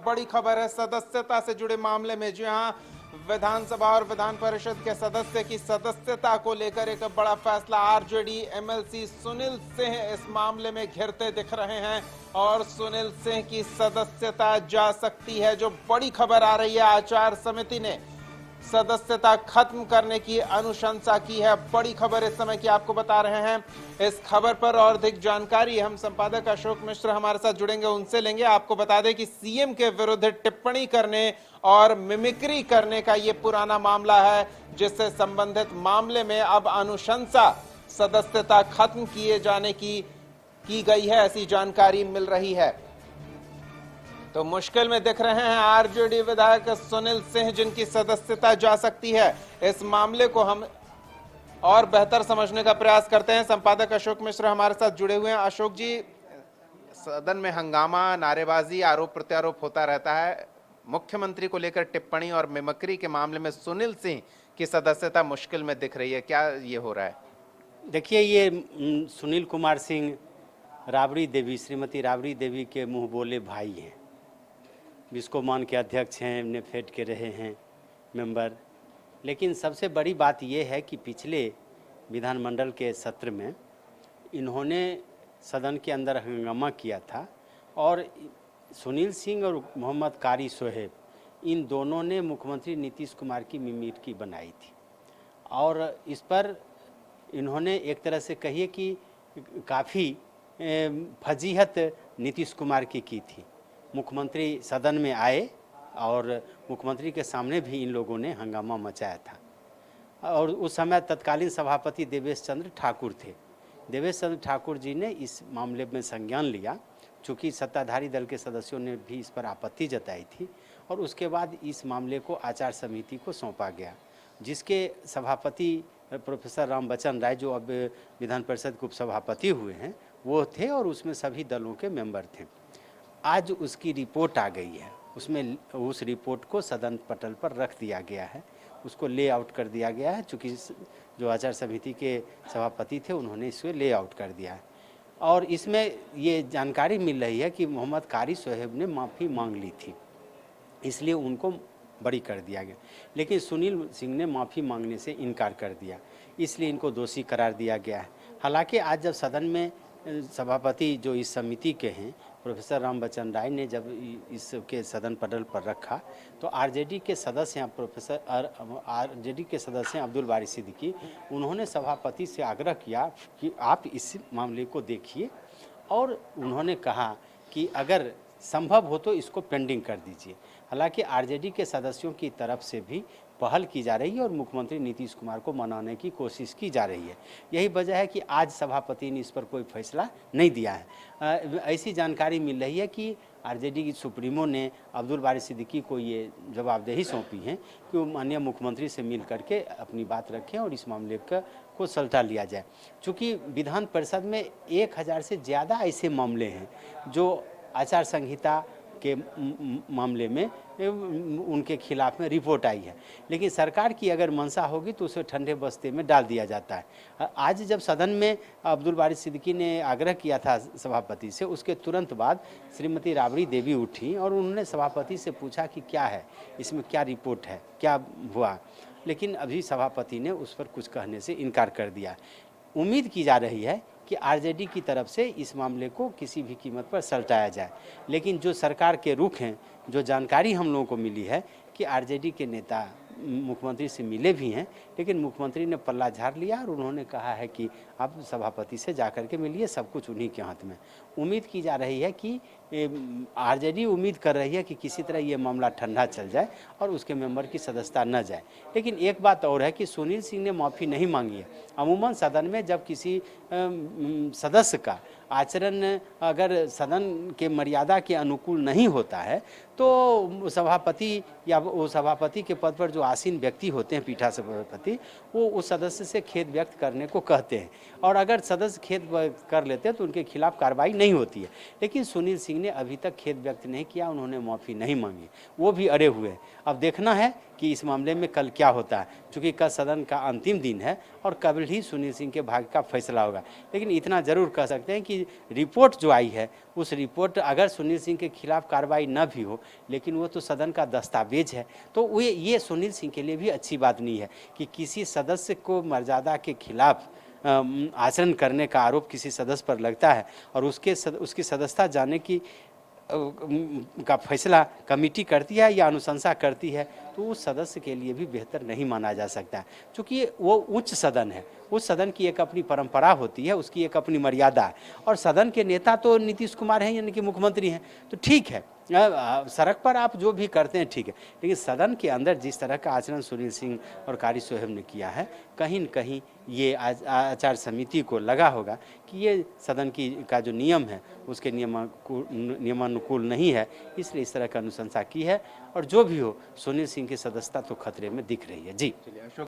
बड़ी खबर है सदस्यता से जुड़े मामले में। जी हां, विधानसभा और विधान परिषद के सदस्य की सदस्यता को लेकर एक बड़ा फैसला। आरजेडी एमएलसी सुनील सिंह इस मामले में घिरते दिख रहे हैं और सुनील सिंह की सदस्यता जा सकती है। जो बड़ी खबर आ रही है, आचार समिति ने सदस्यता खत्म करने की अनुशंसा की है। बड़ी खबर इस समय की आपको बता रहे हैं। इस खबर पर और अधिक जानकारी हम संपादक अशोक मिश्र हमारे साथ जुड़ेंगे, उनसे लेंगे। आपको बता दें कि सीएम के विरुद्ध टिप्पणी करने और मिमिक्री करने का ये पुराना मामला है, जिससे संबंधित मामले में अब अनुशंसा सदस्यता खत्म किए जाने की गई है, ऐसी जानकारी मिल रही है। तो मुश्किल में दिख रहे हैं आरजेडी विधायक सुनील सिंह, जिनकी सदस्यता जा सकती है। इस मामले को हम और बेहतर समझने का प्रयास करते हैं। संपादक अशोक मिश्र हमारे साथ जुड़े हुए हैं। अशोक जी, सदन में हंगामा, नारेबाजी, आरोप प्रत्यारोप होता रहता है। मुख्यमंत्री को लेकर टिप्पणी और मिमिक्री के मामले में सुनील सिंह की सदस्यता मुश्किल में दिख रही है। क्या ये हो रहा है? देखिए, ये सुनील कुमार सिंह राबड़ी देवी, श्रीमती राबड़ी देवी के मुंह बोले भाई हैं। बिस्कोमान के अध्यक्ष हैं, नेफेड के रहे हैं मेंबर। लेकिन सबसे बड़ी बात यह है कि पिछले विधानमंडल के सत्र में इन्होंने सदन के अंदर हंगामा किया था और सुनील सिंह और मोहम्मद कारी सोहेब, इन दोनों ने मुख्यमंत्री नीतीश कुमार की मिमिक्री बनाई थी और इस पर इन्होंने एक तरह से कहिए कि काफ़ी फजीहत नीतीश कुमार की थी। मुख्यमंत्री सदन में आए और मुख्यमंत्री के सामने भी इन लोगों ने हंगामा मचाया था और उस समय तत्कालीन सभापति देवेश चंद्र ठाकुर थे। देवेश चंद्र ठाकुर जी ने इस मामले में संज्ञान लिया, चूँकि सत्ताधारी दल के सदस्यों ने भी इस पर आपत्ति जताई थी और उसके बाद इस मामले को आचार समिति को सौंपा गया, जिसके सभापति प्रोफेसर राम बच्चन राय, जो अब विधान परिषद के उपसभापति हुए हैं, वो थे और उसमें सभी दलों के मेंबर थे। आज उसकी रिपोर्ट आ गई है, उसमें उस रिपोर्ट को सदन पटल पर रख दिया गया है, उसको ले आउट कर दिया गया है। चूँकि जो आचार समिति के सभापति थे उन्होंने इसको ले आउट कर दिया है और इसमें ये जानकारी मिल रही है कि मोहम्मद कारी सोहेब ने माफ़ी मांग ली थी, इसलिए उनको बरी कर दिया गया। लेकिन सुनील सिंह ने माफ़ी मांगने से इनकार कर दिया, इसलिए इनको दोषी करार दिया गया है। हालांकि आज जब सदन में सभापति जो इस समिति के हैं प्रोफेसर राम बच्चन राय ने जब इसके सदन पटल पर रखा, तो आरजेडी के सदस्य आरजेडी के सदस्य अब्दुल बारी सिद्दीकी, उन्होंने सभापति से आग्रह किया कि आप इस मामले को देखिए और उन्होंने कहा कि अगर संभव हो तो इसको पेंडिंग कर दीजिए। हालांकि आरजेडी के सदस्यों की तरफ से भी पहल की जा रही है और मुख्यमंत्री नीतीश कुमार को मनाने की कोशिश की जा रही है। यही वजह है कि आज सभापति ने इस पर कोई फैसला नहीं दिया है। ऐसी जानकारी मिल रही है कि आरजेडी की सुप्रीमो ने अब्दुल बारी सिद्दीकी को ये जवाबदेही सौंपी है कि वो माननीय मुख्यमंत्री से मिल करके अपनी बात रखें और इस मामले को सलटा लिया जाए। चूँकि विधान परिषद में 1000 से ज़्यादा ऐसे मामले हैं जो आचार संहिता के मामले में उनके खिलाफ में रिपोर्ट आई है, लेकिन सरकार की अगर मंशा होगी तो उसे ठंडे बस्ते में डाल दिया जाता है। आज जब सदन में अब्दुल बारी सिद्दीकी ने आग्रह किया था सभापति से, उसके तुरंत बाद श्रीमती राबड़ी देवी उठी और उन्होंने सभापति से पूछा कि क्या है इसमें, क्या रिपोर्ट है, क्या हुआ, लेकिन अभी सभापति ने उस पर कुछ कहने से इनकार कर दिया। उम्मीद की जा रही है कि आरजेडी की तरफ से इस मामले को किसी भी कीमत पर सलटाया जाए, लेकिन जो सरकार के रुख हैं, जो जानकारी हम लोगों को मिली है कि आरजेडी के नेता मुख्यमंत्री से मिले भी हैं, लेकिन मुख्यमंत्री ने पल्ला झाड़ लिया और उन्होंने कहा है कि आप सभापति से जाकर के मिलिए, सब कुछ उन्हीं के हाथ में। उम्मीद की जा रही है कि आरजेडी उम्मीद कर रही है कि किसी तरह ये मामला ठंडा चल जाए और उसके मेंबर की सदस्यता न जाए। लेकिन एक बात और है कि सुनील सिंह ने माफ़ी नहीं मांगी है। अमूमन सदन में जब किसी सदस्य का आचरण अगर सदन के मर्यादा के अनुकूल नहीं होता है तो सभापति या वो सभापति के पद पर जो आसीन व्यक्ति होते हैं, पीठा सभापति, वो उस सदस्य से खेद व्यक्त करने को कहते हैं। और अगर सदस्य खेद कर लेते हैं तो उनके खिलाफ कार्रवाई नहीं होती है। लेकिन सुनील सिंह ने अभी तक खेद व्यक्त नहीं किया, उन्होंने माफ़ी नहीं मांगी, वो भी अड़े हुए हैं। अब देखना है कि इस मामले में कल क्या होता है, क्योंकि कल सदन का अंतिम दिन है और कल ही सुनील सिंह के भाग्य का फैसला होगा। लेकिन इतना ज़रूर कह सकते हैं कि रिपोर्ट जो आई है उस रिपोर्ट अगर सुनील सिंह के खिलाफ कार्रवाई न भी हो, लेकिन वो तो सदन का दस्तावेज है, तो ये सुनील सिंह के लिए भी अच्छी बात नहीं है कि किसी सदस्य को मर्यादा के खिलाफ आचरण करने का आरोप किसी सदस्य पर लगता है और उसकी सदस्यता जाने की का फैसला कमेटी करती है या अनुशंसा करती है, तो उस सदस्य के लिए भी बेहतर नहीं माना जा सकता, क्योंकि वो उच्च सदन है। उस सदन की एक अपनी परंपरा होती है, उसकी एक अपनी मर्यादा है। और सदन के नेता तो नीतीश कुमार हैं, यानी कि मुख्यमंत्री हैं, तो ठीक है, सड़क पर आप जो भी करते हैं ठीक है, लेकिन सदन के अंदर जिस तरह का आचरण सुनील सिंह और कारी सोहेब ने किया है, कहीं न कहीं ये आचार समिति को लगा होगा कि ये सदन का जो नियम है उसके नियमानुकूल नहीं है, इसलिए इस तरह की अनुशंसा की है। और जो भी हो, सुनील सिंह की सदस्यता तो खतरे में दिख रही है। जी।